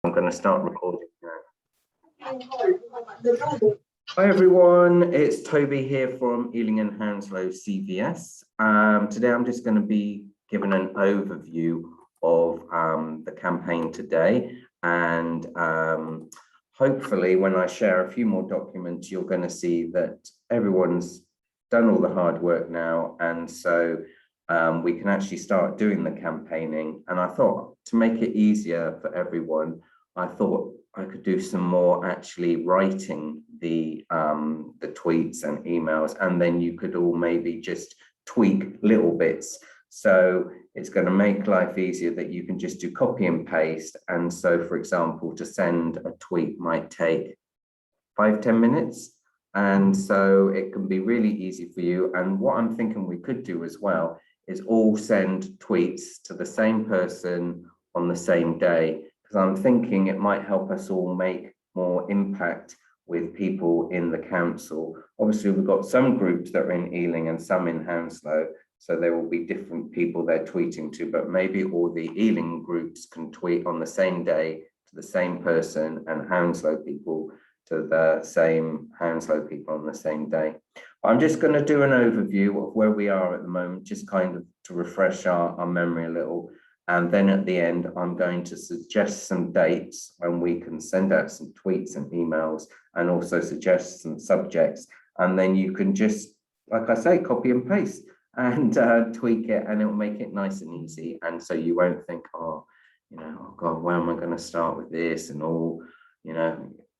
I'm going to start recording now. Hi everyone, it's Toby here from Ealing and Hounslow CVS. Today I'm just going to be giving an overview of the campaign today, and hopefully when I share a few more documents you're going to see that everyone's done all the hard work now, and so we can actually start doing the campaigning. And I thought, to make it easier for everyone, I thought I could do some more actually writing the tweets and emails, and then you could all maybe just tweak little bits. So it's going to make life easier that you can just do copy and paste. And so, for example, to send a tweet might take 5-10 minutes. And so it can be really easy for you. And what I'm thinking we could do as well is all send tweets to the same person on the same day, because I'm thinking it might help us all make more impact with people in the council. Obviously, we've got some groups that are in Ealing and some in Hounslow, so there will be different people they're tweeting to, but maybe all the Ealing groups can tweet on the same day to the same person, and Hounslow people to the same Hounslow people on the same day. I'm just going to do an overview of where we are at the moment, just kind of to refresh our memory a little. And then at the end, I'm going to suggest some dates when we can send out some tweets and emails, and also suggest some subjects. And then you can just, like I say, copy and paste and tweak it, and it'll make it nice and easy. And so you won't think, oh, oh God, where am I going to start with this? And all,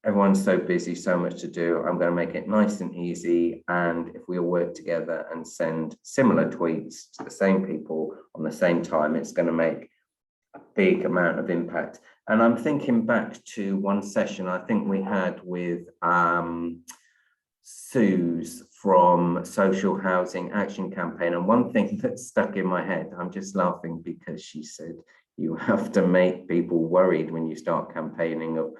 everyone's so busy, so much to do. I'm going to make it nice and easy. And if we all work together and send similar tweets to the same people on the same time, it's going to make a big amount of impact. And I'm thinking back to one session I think we had with Suze from Social Housing Action Campaign. And one thing that stuck in my head, I'm just laughing because she said, you have to make people worried when you start campaigning of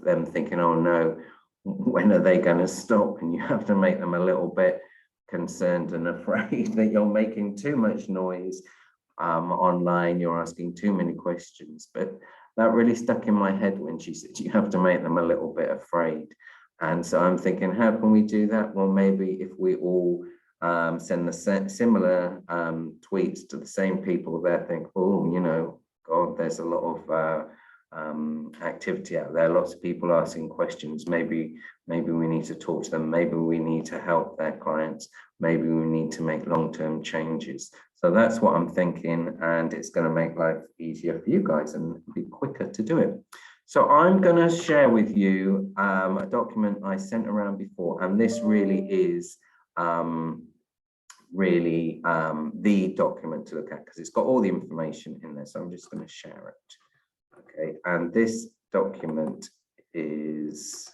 them thinking, oh no, when are they going to stop? And you have to make them a little bit concerned and afraid that you're making too much noise online, you're asking too many questions. But that really stuck in my head when she said you have to make them a little bit afraid. And so I'm thinking, how can we do that? Well, maybe if we all send the similar tweets to the same people, they think, oh, God, there's a lot of activity out there, lots of people asking questions. Maybe we need to talk to them, maybe we need to help their clients, maybe we need to make long-term changes. So that's what I'm thinking, and it's going to make life easier for you guys and be quicker to do it. So I'm going to share with you a document I sent around before, and this really is the document to look at, because it's got all the information in there. So I'm just going to share it. Okay, and this document is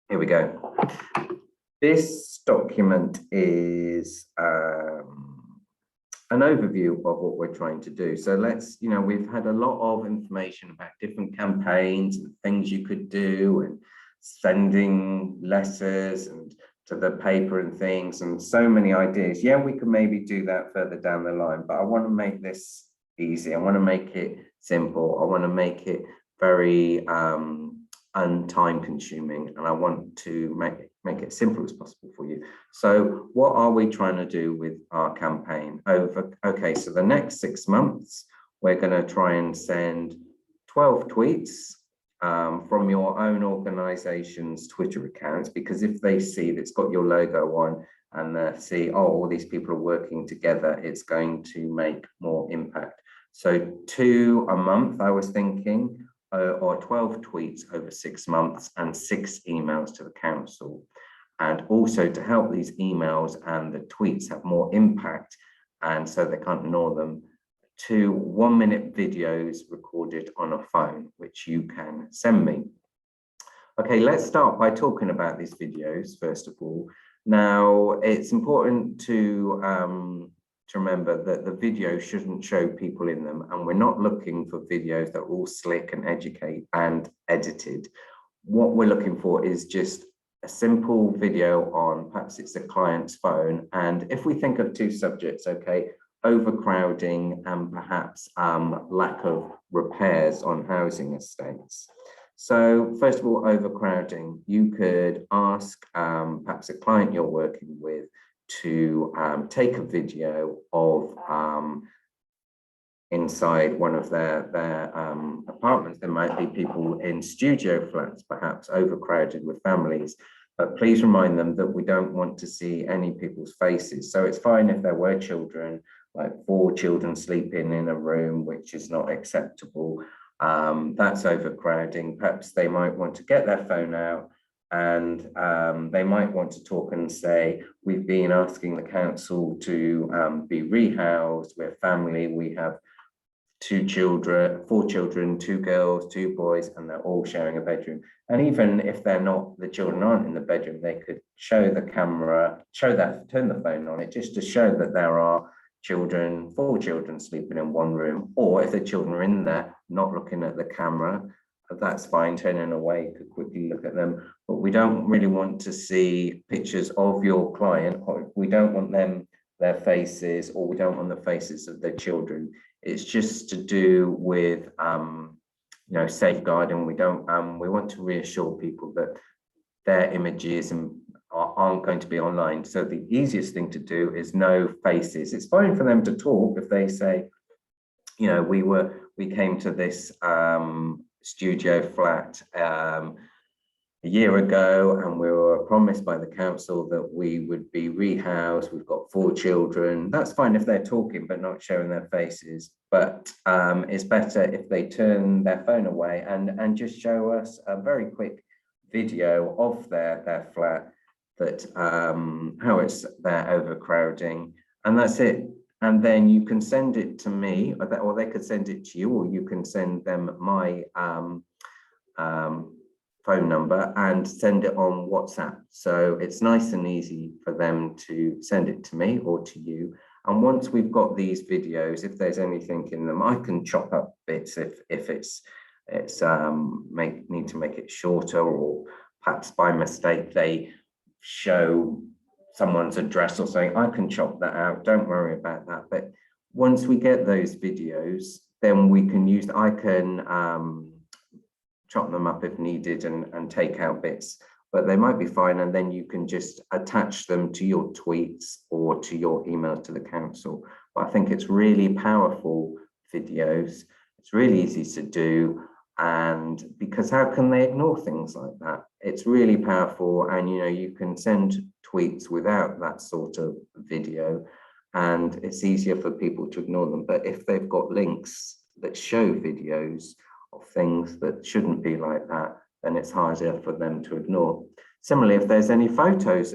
here we go. This document is an overview of what we're trying to do. So let's, we've had a lot of information about different campaigns and things you could do, and sending letters and to the paper and things, and so many ideas. Yeah, we could maybe do that further down the line, but I want to make this easy. I want to make it simple. I want to make it very untime consuming, and I want to make it simple as possible for you. So what are we trying to do with our campaign? Okay, so the next 6 months, we're going to try and send 12 tweets from your own organization's Twitter accounts, because if they see that's got your logo on and they see, oh, all these people are working together, it's going to make more impact. So 2 a month, I was thinking, or 12 tweets over 6 months, and 6 emails to the council. And also to help these emails and the tweets have more impact, and so they can't ignore them, 2 1-minute videos recorded on a phone, which you can send me. Okay, let's start by talking about these videos, first of all. Now, it's important to remember that the video shouldn't show people in them, and we're not looking for videos that are all slick and educate and edited. What we're looking for is just a simple video on, perhaps it's a client's phone. And if we think of two subjects, okay, overcrowding and perhaps lack of repairs on housing estates. So first of all, overcrowding, you could ask perhaps a client you're working with to take a video of inside one of their apartments. There might be people in studio flats, perhaps overcrowded with families, but please remind them that we don't want to see any people's faces. So it's fine if there were children, like 4 children sleeping in a room, which is not acceptable. That's overcrowding. Perhaps they might want to get their phone out and they might want to talk and say, we've been asking the council to be rehoused, we're family, we have 4 children, 2 girls, 2 boys, and they're all sharing a bedroom. And even if they're not, the children aren't in the bedroom, they could show the camera, turn the phone on it, just to show that there are 4 children sleeping in one room. Or if the children are in there, not looking at the camera, that's fine, turning away, you could quickly look at them. But we don't really want to see pictures of your client, or we don't want their faces, or we don't want the faces of their children. It's just to do with safeguarding. We want to reassure people that their images aren't going to be online. So the easiest thing to do is no faces. It's fine for them to talk if they say, we came to this studio flat a year ago, and we were promised by the council that we would be rehoused. We've got 4 children. That's fine if they're talking but not showing their faces. But it's better if they turn their phone away and just show us a very quick video of their flat, that how it's they're overcrowding, and that's it. And then you can send it to me, or they could send it to you, or you can send them my phone number and send it on WhatsApp. So it's nice and easy for them to send it to me or to you. And once we've got these videos, if there's anything in them, I can chop up bits if it's need to make it shorter, or perhaps by mistake they show someone's address or something. I can chop that out, don't worry about that. But once we get those videos, then we can I can chop them up if needed and take out bits, but they might be fine. And then you can just attach them to your tweets or to your email to the council. But I think it's really powerful videos. It's really easy to do. And because how can they ignore things like that? It's really powerful. And, you can send tweets without that sort of video, and it's easier for people to ignore them. But if they've got links that show videos of things that shouldn't be like that, then it's harder for them to ignore. Similarly, if there's any photos,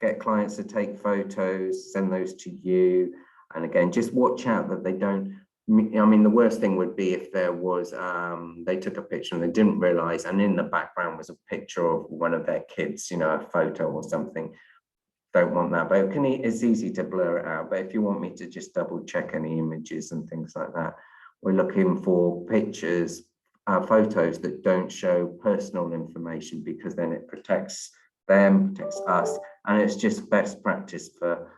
get clients to take photos, send those to you. And again, just watch out that they don't, the worst thing would be if there was, they took a picture and they didn't realize, and in the background was a picture of one of their kids, a photo or something. Don't want that, but it's easy to blur it out. But if you want me to just double check any images and things like that, we're looking for pictures, photos that don't show personal information, because then it protects them, protects us. And it's just best practice for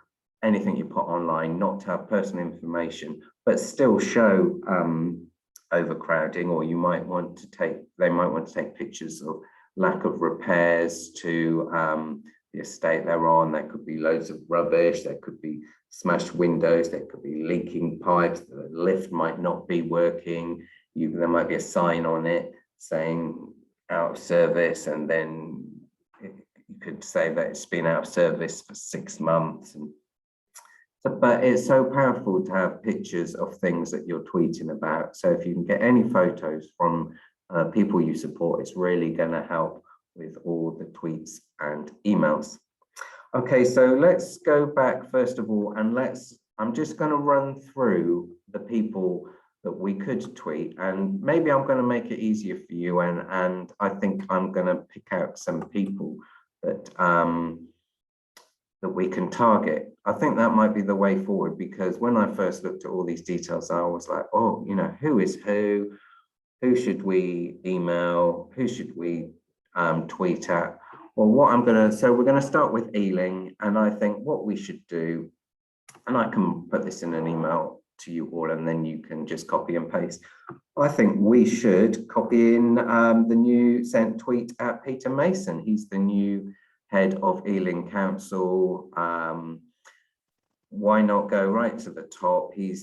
anything you put online, not to have personal information, but still show overcrowding, or they might want to take pictures of lack of repairs to the estate they're on. There could be loads of rubbish, there could be smashed windows, there could be leaking pipes, the lift might not be working, there might be a sign on it saying out of service, and then you could say that it's been out of service for 6 months. But it's so powerful to have pictures of things that you're tweeting about. So if you can get any photos from people you support, it's really going to help with all the tweets and emails. Okay, so let's go back first of all, and I'm just going to run through the people that we could tweet, and maybe I'm going to make it easier for you, and I think I'm going to pick out some people that that we can target. I think that might be the way forward, because when I first looked at all these details, I was like, oh, who is who should we email, who should we tweet at? Well, so we're gonna start with Ealing, and I think what we should do, and I can put this in an email to you all, and then you can just copy and paste. I think we should copy in the new sent tweet at Peter Mason. He's the new head of Ealing Council. Why not go right to the top? He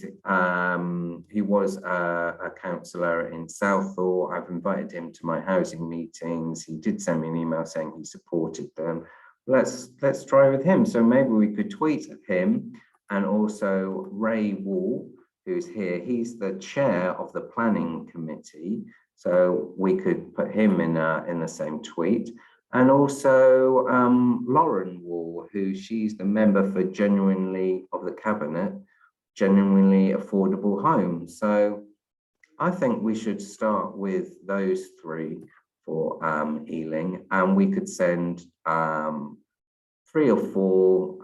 was a councillor in Southall. I've invited him to my housing meetings. He did send me an email saying he supported them. Let's try with him. So maybe we could tweet at him, and also Ray Wall, who's here. He's the chair of the planning committee. So we could put him in the same tweet. And also Lauren Wall, she's the member for Genuinely of the Cabinet, Genuinely Affordable Homes. So I think we should start with those three for Ealing, and we could send 3 or 4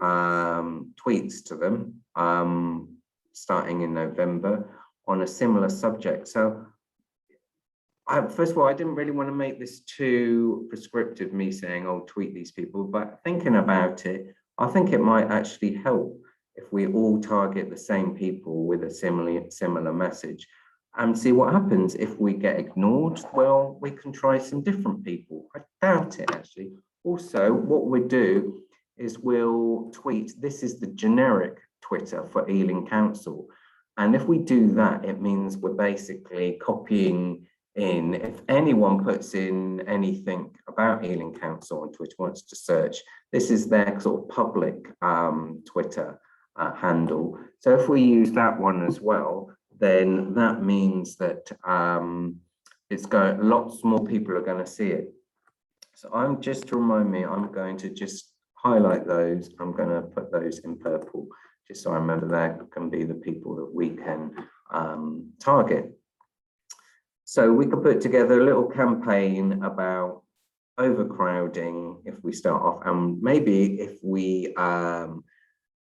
tweets to them starting in November on a similar subject. So first of all, I didn't really want to make this too prescriptive, me saying, oh, tweet these people, but thinking about it, I think it might actually help if we all target the same people with a similar message and see what happens. If we get ignored, well, we can try some different people. I doubt it, actually. Also, what we do is we'll tweet, this is the generic Twitter for Ealing Council. And if we do that, it means we're basically copying in, if anyone puts in anything about Ealing Council on Twitter, wants to search, this is their sort of public Twitter handle. So if we use that one as well, then that means that lots more people are going to see it. So I'm just to remind me, I'm going to just highlight those. I'm going to put those in purple, just so I remember that can be the people that we can target. So we could put together a little campaign about overcrowding if we start off, and maybe if we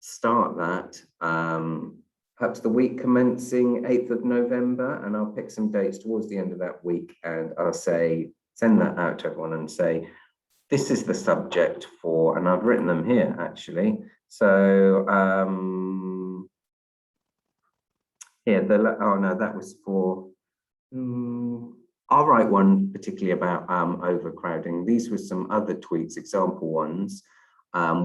start that perhaps the week commencing 8th of November, and I'll pick some dates towards the end of that week, and I'll say, send that out to everyone and say, this is the subject for, and I've written them here actually. So here, oh no, that was for, I'll write one particularly about overcrowding. These were some other tweets, example ones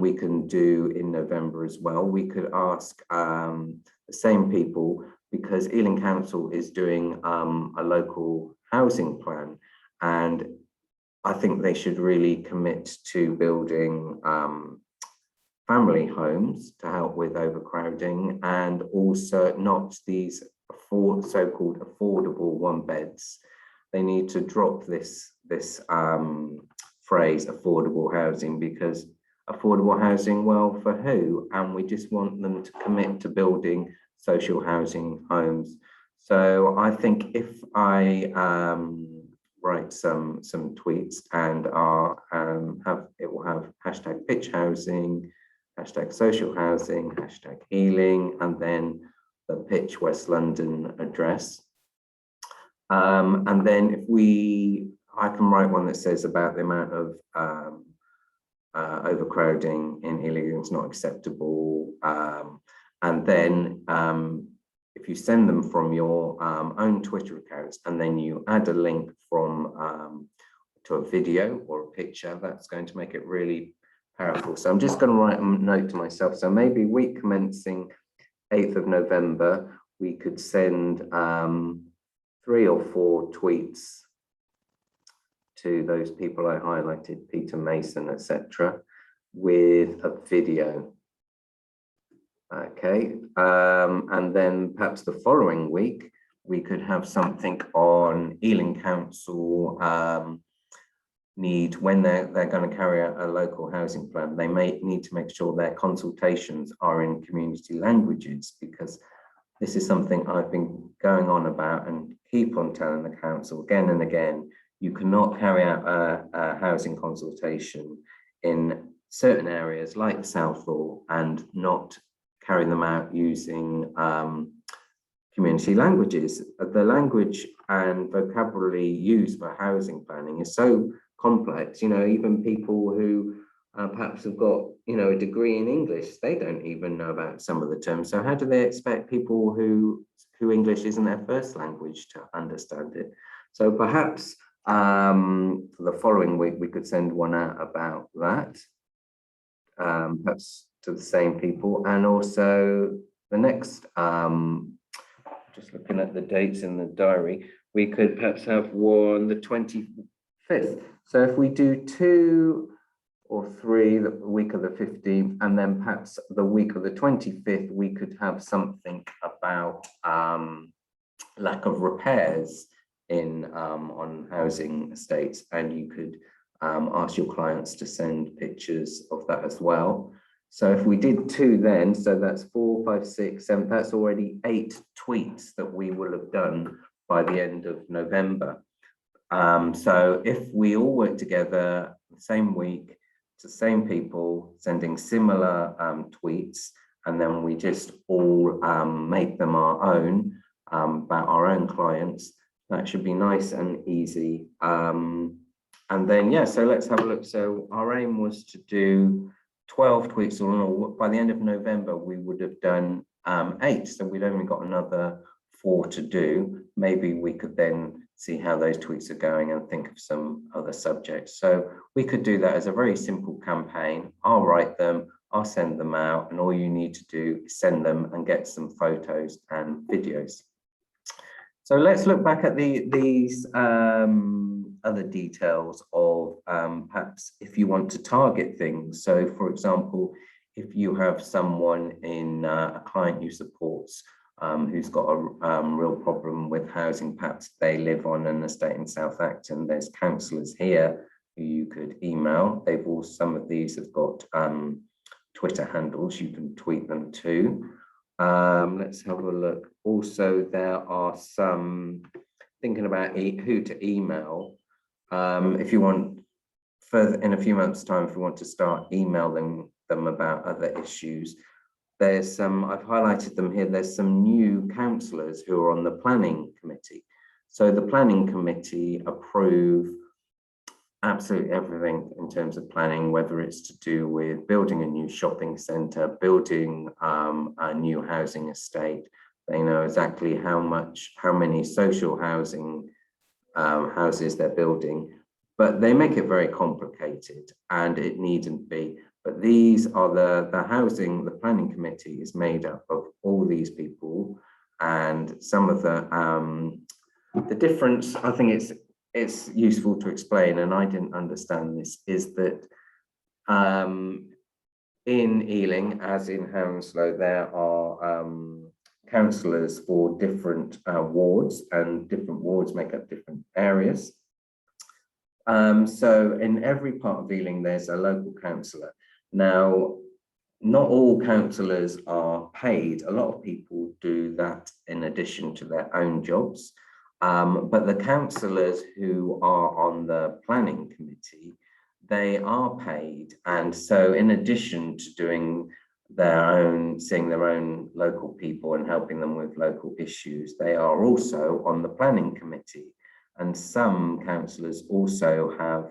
we can do in November as well. We could ask the same people, because Ealing Council is doing a local housing plan, and I think they should really commit to building family homes to help with overcrowding, and also not these so-called affordable one-beds. They need to drop this phrase affordable housing, because affordable housing, well, for who? And we just want them to commit to building social housing homes. So I think if I write some tweets, and it will have hashtag pitch housing, hashtag social housing, hashtag Ealing, and then the Pitch West London address. And then I can write one that says about the amount of overcrowding in Ealing is not acceptable. And then if you send them from your own Twitter accounts, and then you add a link from to a video or a picture, that's going to make it really powerful. So I'm just going to write a note to myself. So maybe week commencing 8th of November, we could send 3 or 4 tweets to those people I highlighted, Peter Mason, etc., with a video. Okay, and then perhaps the following week, we could have something on Ealing Council when they're going to carry out a local housing plan. They may need to make sure their consultations are in community languages, because this is something I've been going on about and keep on telling the council again and again. You cannot carry out a housing consultation in certain areas like Southall and not carry them out using community languages. The language and vocabulary used for housing planning is so complex. Even people who perhaps have got, a degree in English, they don't even know about some of the terms. So how do they expect people who English isn't their first language to understand it? So perhaps for the following week, we could send one out about that, perhaps to the same people. And also the next, just looking at the dates in the diary, we could perhaps have one the 25th. So if we do 2 or 3 the week of the 15th, and then perhaps the week of the 25th, we could have something about lack of repairs in on housing estates, and you could ask your clients to send pictures of that as well. So if we did 2 then, so that's 4, 5, 6, 7, that's already 8 tweets that we will have done by the end of November. So if we all work together the same week, to the same people, sending similar tweets, and then we just all make them our own, about our own clients, that should be nice and easy. And then, yeah, so let's have a look. So our aim was to do 12 tweets all in all. By the end of November, we would have done 8. So we'd only got another 4 to do. Maybe we could then see how those tweets are going and think of some other subjects. So we could do that as a very simple campaign. I'll write them, I'll send them out, and all you need to do is send them and get some photos and videos. So let's look back at these other details of perhaps if you want to target things. So for example, if you have someone in a client you supports who's got a real problem with housing, perhaps they live on an estate in South Acton, there's counsellors here who you could email. They've all, some of these have got Twitter handles, you can tweet them too. Let's have a look. Also, there are some, thinking about who to email. If you want, further in a few months' time, if you want to start emailing them about other issues, there's some, I've highlighted them here, there's some new councillors who are on the planning committee. So the planning committee approve absolutely everything in terms of planning, whether it's to do with building a new shopping centre, building a new housing estate. They know exactly how many social housing houses they're building, but they make it very complicated, and it needn't be. But these are the planning committee is made up of all these people, and some of the difference, I think it's useful to explain, and I didn't understand this, is that in Ealing, as in Hounslow, there are councillors for different wards, and different wards make up different areas. So in every part of Ealing, there's a local councillor. Now, not all councillors are paid. A lot of people do that in addition to their own jobs. But the councillors who are on the planning committee, they are paid. And so in addition to doing seeing their own local people and helping them with local issues, they are also on the planning committee. And some councillors also have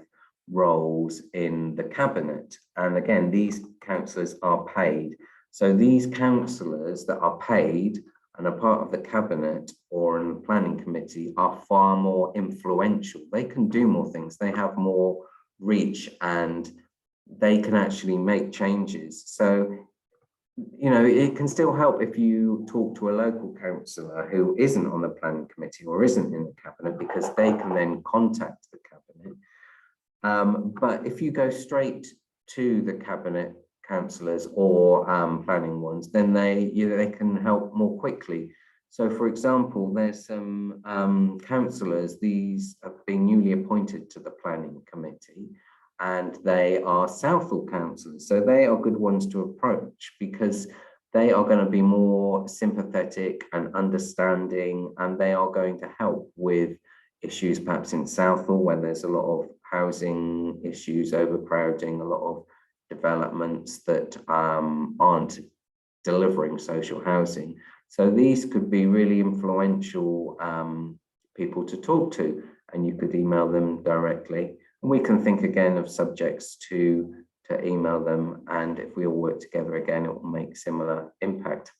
roles in the cabinet. And again, these councillors are paid. So these councillors that are paid and are part of the cabinet or in the planning committee are far more influential. They can do more things. They have more reach, and they can actually make changes. So, it can still help if you talk to a local councillor who isn't on the planning committee or isn't in the cabinet, because they can then contact the cabinet. But if you go straight to the cabinet councillors or planning ones, then they can help more quickly. So for example, there's some councillors, these have been newly appointed to the planning committee, and they are Southall councillors. So they are good ones to approach, because they are going to be more sympathetic and understanding, and they are going to help with issues perhaps in Southall, where there's a lot of housing issues, overcrowding, a lot of developments that aren't delivering social housing. So these could be really influential people to talk to, and you could email them directly. And we can think again of subjects to email them, and if we all work together again, it will make similar impact.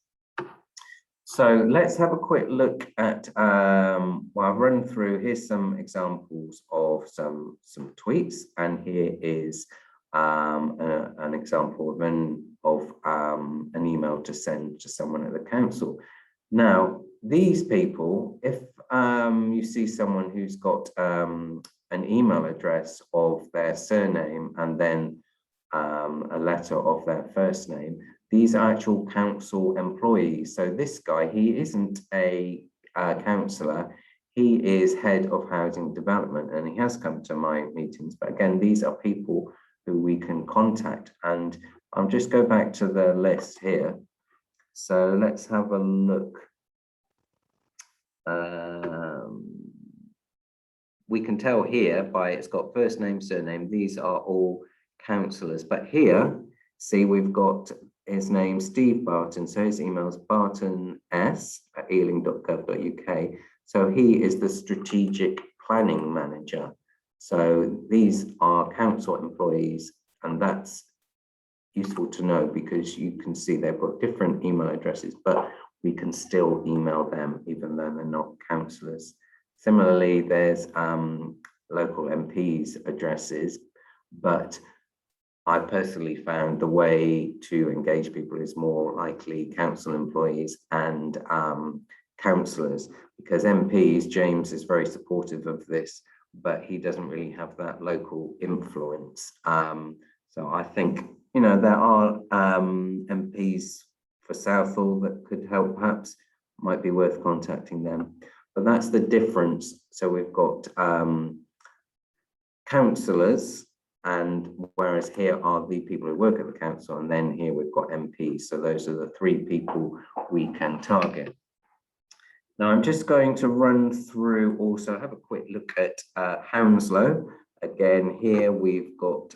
So let's have a quick look at, well, I've run through, here's some examples of some tweets, and here is an example of an email to send to someone at the council. Now, these people, if you see someone who's got an email address of their surname and then a letter of their first name, these are actual council employees. So this guy, he isn't a councillor, he is head of housing development, and he has come to my meetings. But again, these are people who we can contact, and I'll just go back to the list here. So let's have a look. We can tell here by it's got first name, surname, these are all councillors. But here, see, we've got his name, Steve Barton. So his email is bartons@ealing.gov.uk. So he is the strategic planning manager. So these are council employees, and that's useful to know because you can see they've got different email addresses, but we can still email them even though they're not councillors. Similarly, there's local MPs' addresses, but I personally found the way to engage people is more likely council employees and councillors, because MPs, James is very supportive of this, but he doesn't really have that local influence. So I think, you know, there are MPs for Southall that could help, perhaps might be worth contacting them. But that's the difference. So we've got councillors, and whereas here are the people who work at the council, and then here we've got MPs. So those are the three people we can target. Now I'm just going to run through also, have a quick look at Hounslow. Again, here we've got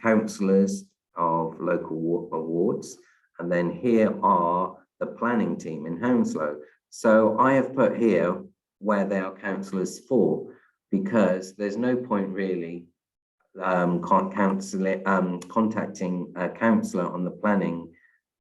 councillors of local wards, and then here are the planning team in Hounslow. So I have put here where they are councillors for, because there's no point really contacting a councillor on the planning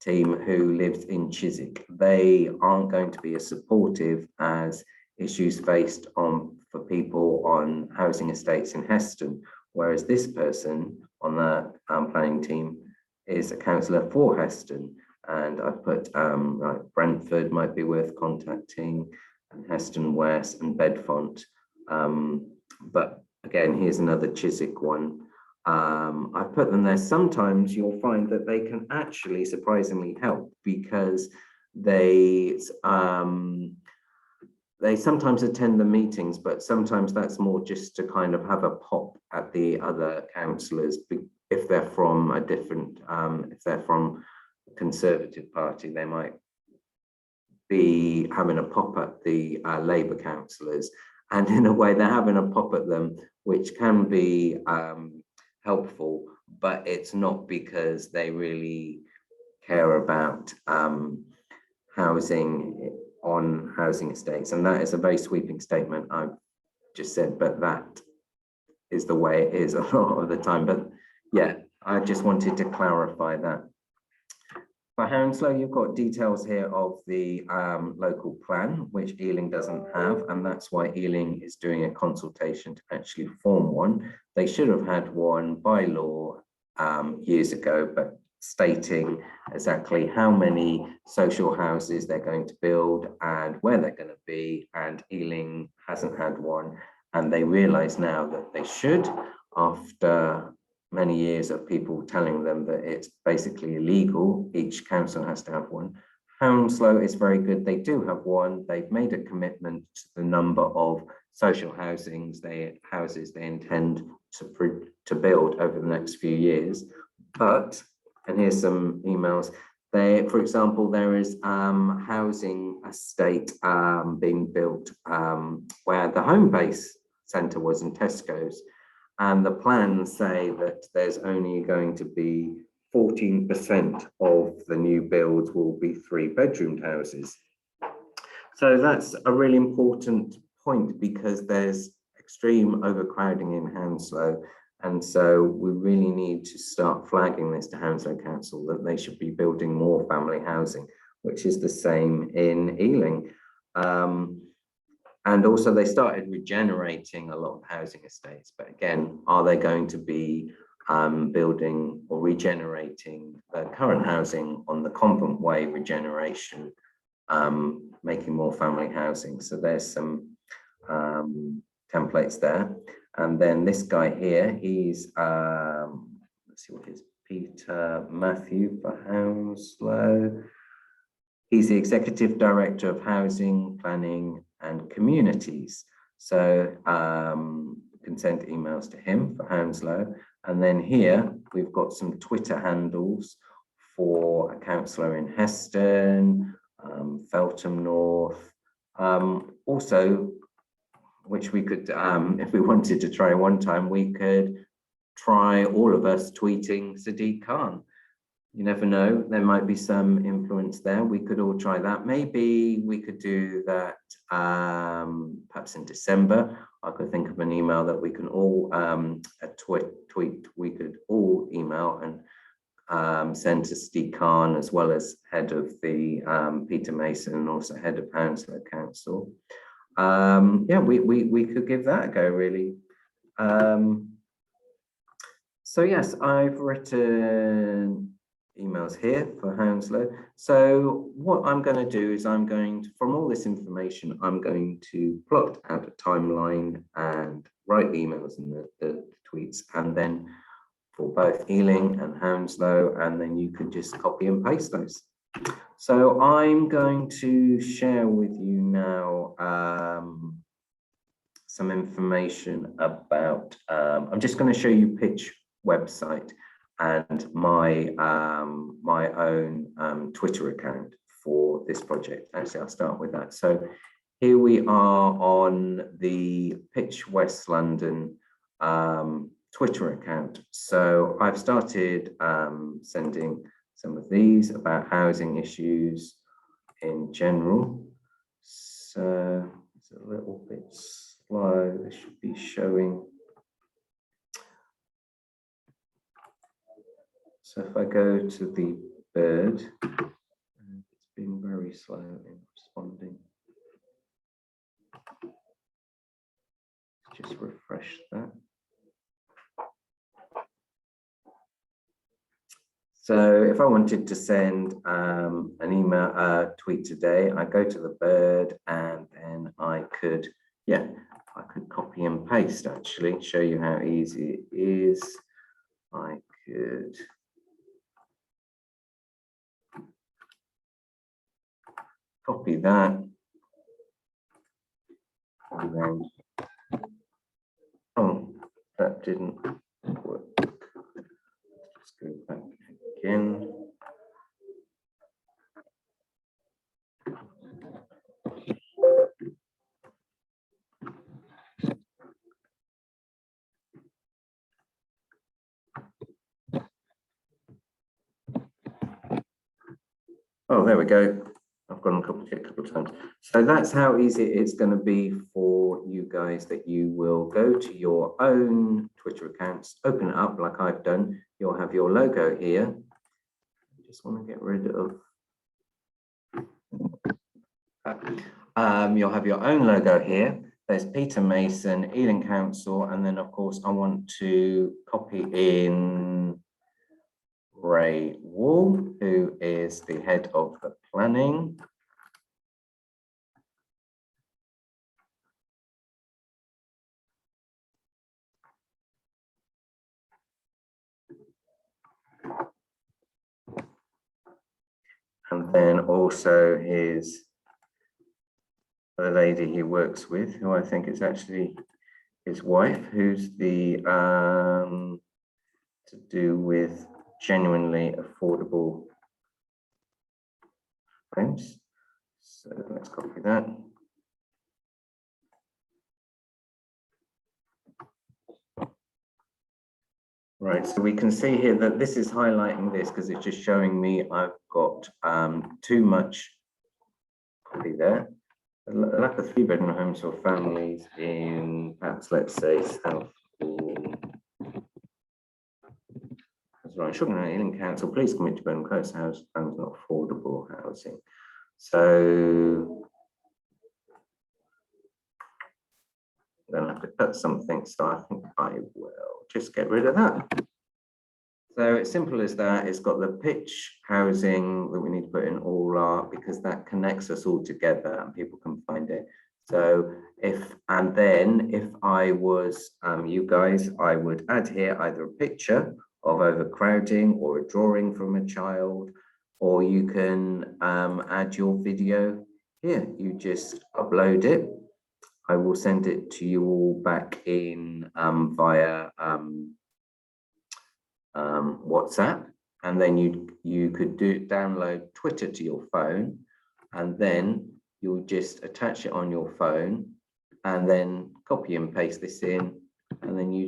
team who lives in Chiswick. They aren't going to be as supportive as issues faced for people on housing estates in Heston, whereas this person on the planning team is a councillor for Heston. And I put like Brentford might be worth contacting, and Heston West and Bedfont. But again, here's another Chiswick one. I put them there. Sometimes you'll find that they can actually surprisingly help, because they sometimes attend the meetings, but sometimes that's more just to kind of have a pop at the other councillors if they're from a different, if they're from the Conservative Party, they might be having a pop at the Labour councillors, and in a way they're having a pop at them, which can be helpful, but it's not because they really care about housing on housing estates. And that is a very sweeping statement I've just said, but that is the way it is a lot of the time. But yeah, I just wanted to clarify that. For Hounslow, you've got details here of the local plan, which Ealing doesn't have, and that's why Ealing is doing a consultation to actually form one. They should have had one by law years ago, but stating exactly how many social houses they're going to build and where they're going to be, and Ealing hasn't had one, and they realise now that they should, after many years of people telling them that it's basically illegal. Each council has to have one. Hounslow is very good. They do have one. They've made a commitment to the number of social houses they intend to build over the next few years. But, and here's some emails, for example, there is housing estate being built where the Home Base Centre was in Tesco's. And the plans say that there's only going to be 14% of the new builds will be 3-bedroomed houses. So that's a really important point, because there's extreme overcrowding in Hounslow. And so we really need to start flagging this to Hounslow Council that they should be building more family housing, which is the same in Ealing. And also they started regenerating a lot of housing estates. But again, are they going to be building or regenerating the current housing on the Convent Way regeneration, making more family housing? So there's some templates there. And then this guy here, he's, let's see what his Peter Matthew for Hounslow. He's the Executive Director of Housing, Planning and Communities. So can send emails to him for Hounslow. And then here we've got some Twitter handles for a councillor in Heston, Feltham North, also, which we could, if we wanted to try one time, we could try all of us tweeting Sadiq Khan. You never know, there might be some influence there. We could all try that. Maybe we could do that perhaps in December. I could think of an email that we can all, a tweet we could all email and send to Sadiq Khan, as well as head of the Peter Mason and also head of Hounslow Council. Yeah, we could give that a go, really. So yes, I've written emails here for Hounslow. So what I'm going to do is I'm going to, from all this information, I'm going to plot out a timeline and write the emails and the tweets, and then for both Ealing and Hounslow, and then you can just copy and paste those. So I'm going to share with you now some information about, I'm just going to show you Pitch website and my my own Twitter account for this project. Actually, I'll start with that. So here we are on the Pitch West London Twitter account. So I've started sending some of these about housing issues in general. So it's a little bit slow. This should be showing. So if I go to the bird, it's been very slow in responding. Just refresh that. So if I wanted to send an email, tweet today, I go to the bird and then I could, yeah, I could copy and paste, actually, show you how easy it is. I could copy that, and then, oh, that didn't work. Let's go back again. Oh, there we go. I've gone a couple of times. So that's how easy it's going to be for you guys, that you will go to your own Twitter accounts, open it up like I've done. You'll have your logo here. I just want to get rid of. You'll have your own logo here. There's Peter Mason, Ealing Council, and then of course I want to copy in Ray Wall, who is the head of the planning. And then also the lady he works with, who I think is actually his wife, who's the to do with genuinely affordable homes. So let's copy that. Right, so we can see here that this is highlighting this because it's just showing me I've got too much copy there. a lack of 3-bedroom homes for families in perhaps, let's say, Southall. That's right. Sugar Ealing Council, please commit to building close house and not affordable housing. So I'm going to have to cut something, so I think I will just get rid of that. So it's simple as that. It's got the pitch housing that we need to put in all our, because that connects us all together and people can find it. So if I was you guys, I would add here either a picture of overcrowding or a drawing from a child, or you can add your video here. You just upload it. I will send it to you all back in via WhatsApp, and then you could download Twitter to your phone, and then you'll just attach it on your phone and then copy and paste this in, and then you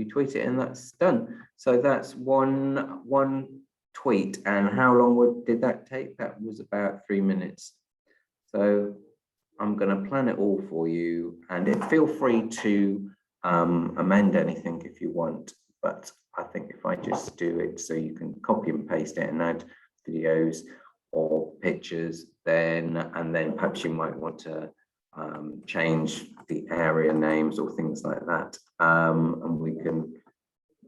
tweet it, and that's done. So that's one tweet. And how long did that take? That was about 3 minutes. So I'm going to plan it all for you, and feel free to amend anything if you want, but I think if I just do it so you can copy and paste it and add videos or pictures, and then perhaps you might want to change the area names or things like that, and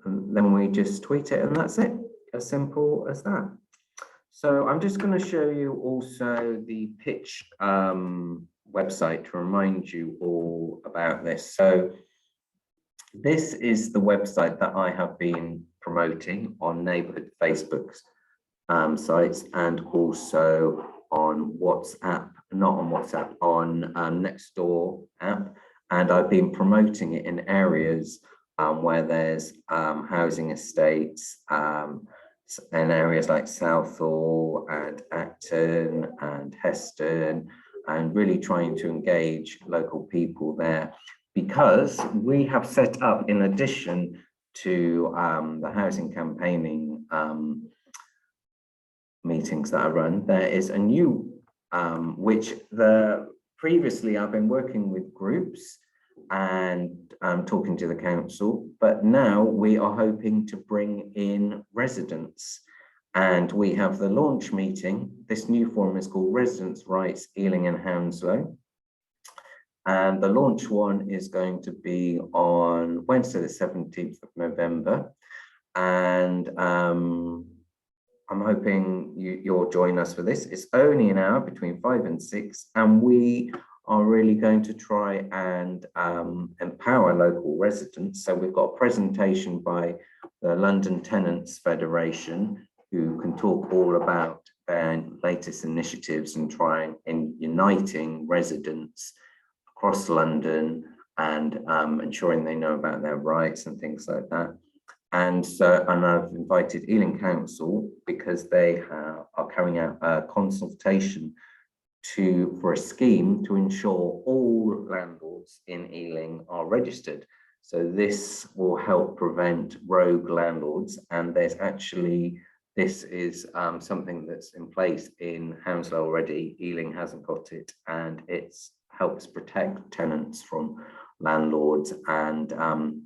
then we just tweet it, and that's it, as simple as that. So I'm just going to show you also the pitch website to remind you all about this. So this is the website that I have been promoting on neighborhood Facebook sites, and also on WhatsApp, not on WhatsApp, on Nextdoor app. And I've been promoting it in areas where there's housing estates, in areas like Southall and Acton and Heston, and really trying to engage local people there, because we have set up, in addition to the housing campaigning meetings that I run, there is a new, previously I've been working with groups and talking to the council, but now we are hoping to bring in residents. And we have the launch meeting. This new forum is called Residents' Rights, Ealing and Hounslow. And the launch one is going to be on Wednesday, the 17th of November. And I'm hoping you'll join us for this. It's only an hour, between 5 and 6, and we are really going to try and empower local residents. So we've got a presentation by the London Tenants Federation, who can talk all about their latest initiatives and trying in uniting residents across London and ensuring they know about their rights and things like that. And I've invited Ealing Council because they are carrying out a consultation for a scheme to ensure all landlords in Ealing are registered. So this will help prevent rogue landlords, and this is something that's in place in Hounslow already. Ealing hasn't got it, and it helps protect tenants from landlords, and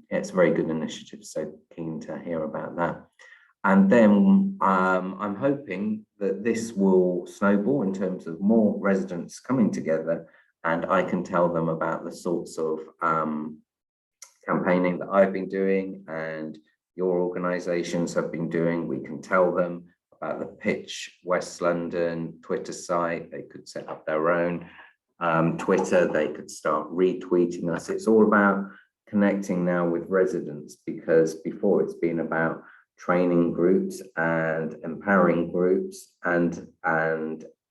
it's a very good initiative, so keen to hear about that. And then I'm hoping that this will snowball in terms of more residents coming together, and I can tell them about the sorts of campaigning that I've been doing and your organisations have been doing. We can tell them about the Pitch West London Twitter site. They could set up their own Twitter. They could start retweeting us. It's all about connecting now with residents, because before it's been about training groups and empowering groups, and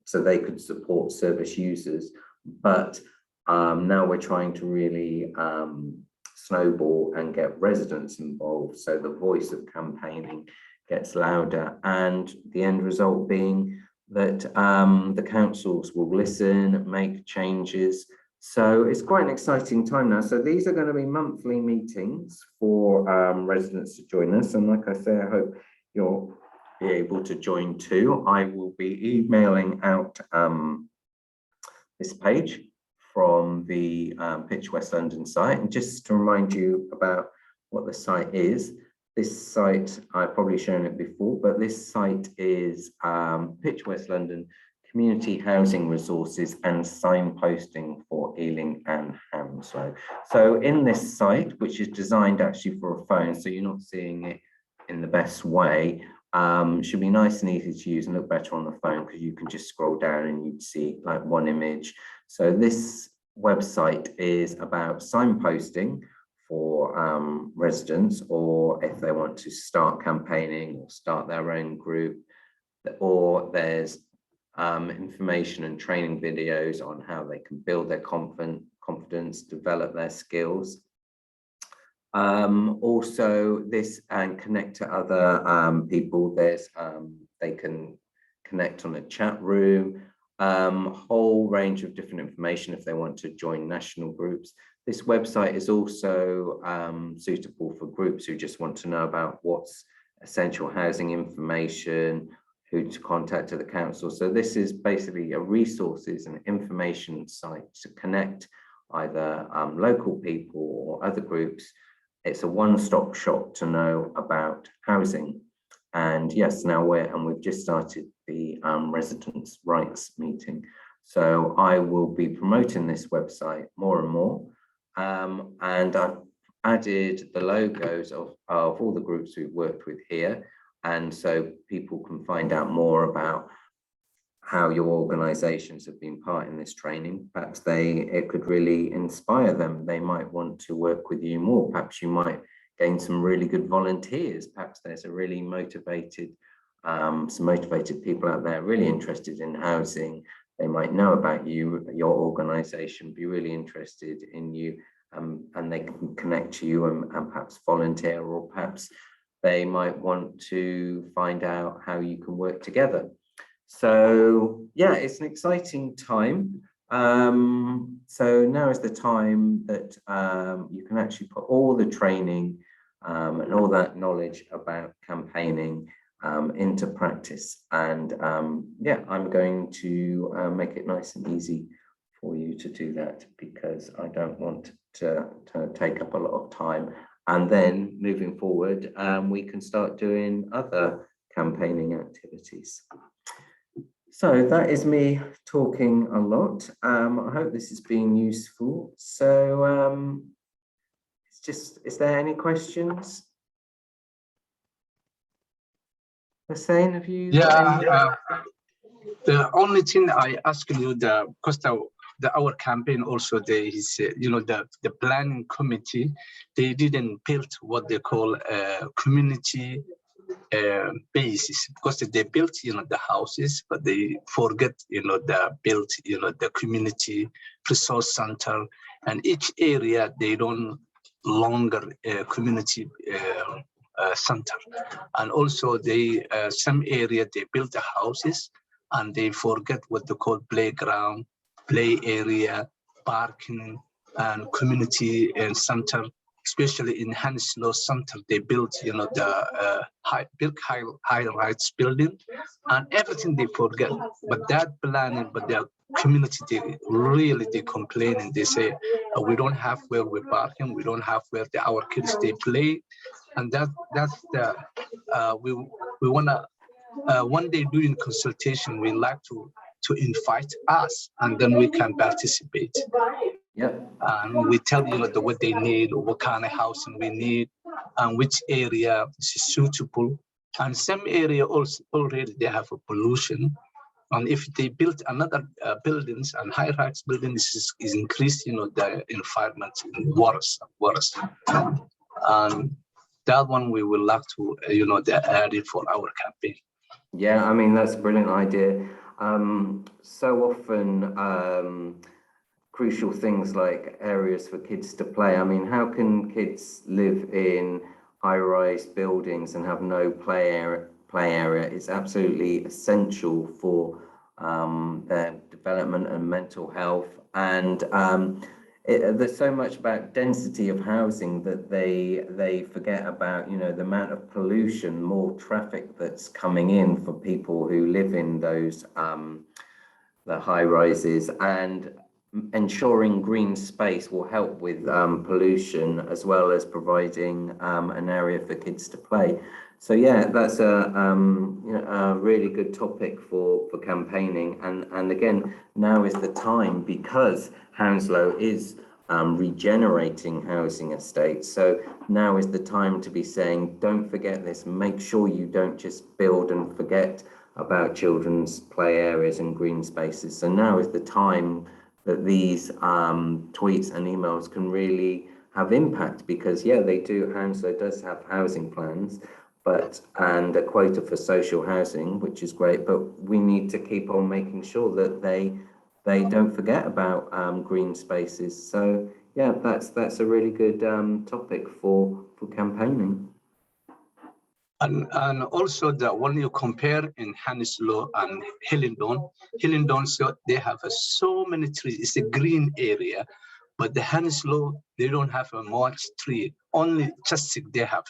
so they could support service users. But now we're trying to really snowball and get residents involved, so the voice of campaigning gets louder, and the end result being that the councils will listen, make changes. So it's quite an exciting time now. So these are going to be monthly meetings for residents to join us, and like I say, I hope you'll be able to join too. I will be emailing out this page from the Pitch West London site. And just to remind you about what the site is, this site, I've probably shown it before, but this site is Pitch West London Community Housing Resources and Signposting for Ealing and Hounslow. So in this site, which is designed actually for a phone, so you're not seeing it in the best way, should be nice and easy to use and look better on the phone because you can just scroll down and you'd see like one image. So this website is about signposting for residents, or if they want to start campaigning or start their own group, or there's information and training videos on how they can build their confidence, develop their skills. Also this and connect to other people. There's they can connect on a chat room, whole range of different information if they want to join national groups. This website is also suitable for groups who just want to know about what's essential housing information, who to contact at the council. So this is basically a resources and information site to connect either local people or other groups. It's a one-stop shop to know about housing. And yes, now we've just started the residents' rights meeting. So I will be promoting this website more and more. And I've added the logos of all the groups we've worked with here. And so people can find out more about how your organizations have been part in this training. Perhaps it could really inspire them. They might want to work with you more. Perhaps you might gain some really good volunteers. Perhaps there's a really motivated, some motivated people out there really interested in housing. They might know about you, your organization, be really interested in you, and they can connect to you and perhaps volunteer, or perhaps they might want to find out how you can work together. So yeah, it's an exciting time. So now is the time that you can actually put all the training and all that knowledge about campaigning into practice. And yeah, I'm going to make it nice and easy for you to do that, because I don't want to take up a lot of time. And then moving forward, we can start doing other campaigning activities. So that is me talking a lot. I hope this has been useful. So it's just, is there any questions? Hussein, have you? Yeah, the only thing I ask you, because our campaign also, there is, the planning committee, they didn't build what they call a community basis, because they built, the houses, but they forget, the built, the community resource center, and each area, they don't longer community center. And also they, some area, they build the houses and they forget what they call playground, play area, parking, and community center. Especially in Hounslow Center, they built, the high-rise building, and everything they forget. But that planning, but their community, they complain, and they say, we don't have where we're parking, we don't have where our kids they play, and that's the we wanna one day doing consultation. We like to invite us, and then we can participate. Yeah. And we tell what they need, or what kind of housing we need, and which area is suitable. And some area also already they have a pollution. And if they build another buildings and high-rise buildings is increased, the environment worse. And that one we would like to, add it for our campaign. Yeah, I mean, that's a brilliant idea. So often, crucial things like areas for kids to play. I mean, how can kids live in high-rise buildings and have no play area? It's absolutely essential for their development and mental health. And there's so much about density of housing that they forget about, the amount of pollution, more traffic that's coming in for people who live in those high rises, and ensuring green space will help with pollution, as well as providing an area for kids to play. So yeah, that's a really good topic for campaigning. And again, now is the time, because Hounslow is regenerating housing estates. So now is the time to be saying, don't forget this. Make sure you don't just build and forget about children's play areas and green spaces. So now is the time that these tweets and emails can really have impact, because yeah, they do. Hounslow does have housing plans, and a quota for social housing, which is great, but we need to keep on making sure that they don't forget about green spaces. So yeah, that's a really good topic for campaigning. And also when you compare in Hounslow and Hillingdon, so they have so many trees. It's a green area, but the Hounslow, they don't have a much tree. Only just they have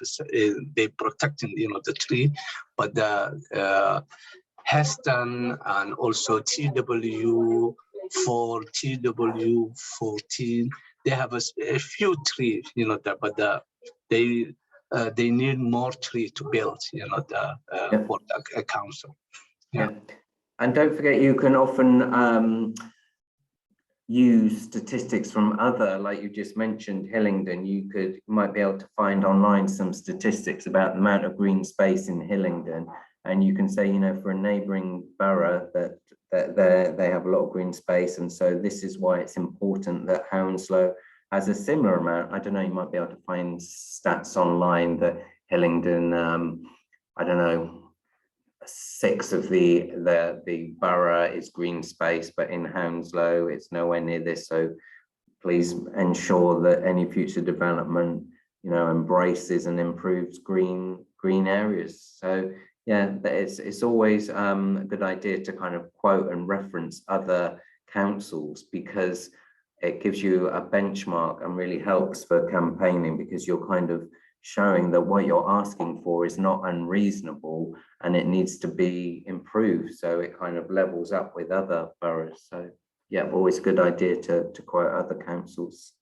they protecting the tree, but the Heston and also TW4, TW14, they have a few trees, but they need more tree to build, for the council. Yeah. And don't forget, you can often use statistics from other, like you just mentioned, Hillingdon. You might be able to find online some statistics about the amount of green space in Hillingdon, and you can say, for a neighboring borough that they have a lot of green space, and so this is why it's important that Hounslow has a similar amount. I don't know, you might be able to find stats online that Hillingdon, I don't know, 6 of the borough is green space, but in Hounslow it's nowhere near this. So please ensure that any future development, embraces and improves green areas. So yeah, it's always a good idea to kind of quote and reference other councils, because it gives you a benchmark and really helps for campaigning, because you're kind of showing that what you're asking for is not unreasonable and it needs to be improved. So it kind of levels up with other boroughs. So yeah, always a good idea to quote other councils.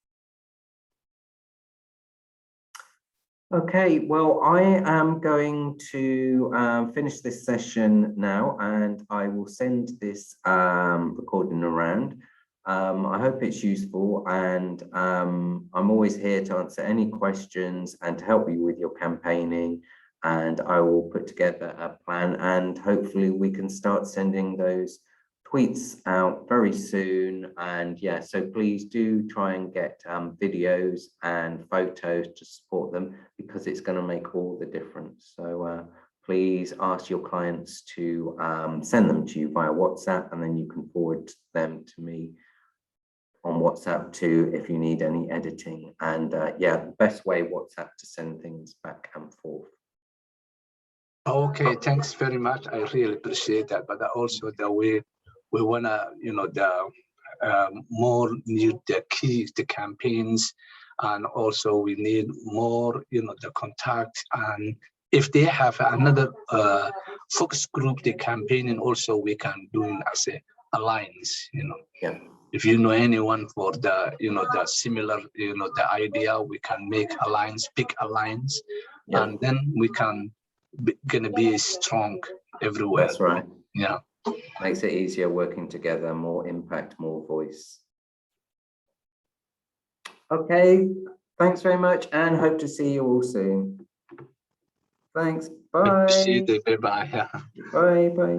Okay, well, I am going to finish this session now, and I will send this recording around. I hope it's useful, and I'm always here to answer any questions and to help you with your campaigning, and I will put together a plan, and hopefully we can start sending those tweets out very soon. And yeah, so please do try and get videos and photos to support them, because it's going to make all the difference. So please ask your clients to send them to you via WhatsApp, and then you can forward them to me on WhatsApp too if you need any editing. And yeah, best way, WhatsApp, to send things back and forth. Okay, thanks very much. I really appreciate that. But also the way we wanna, more need the campaigns, and also we need more, the contact. And if they have another focus group, the campaigning also we can do as a alliance, Yeah. If you know anyone for the, the similar, the idea, we can make alliance, big alliance, Yeah. and then we can gonna be strong everywhere. That's right. Yeah. Makes it easier working together, more impact, more voice. Okay, thanks very much, and hope to see you all soon. Thanks. Bye. See you. Bye. Bye. Bye.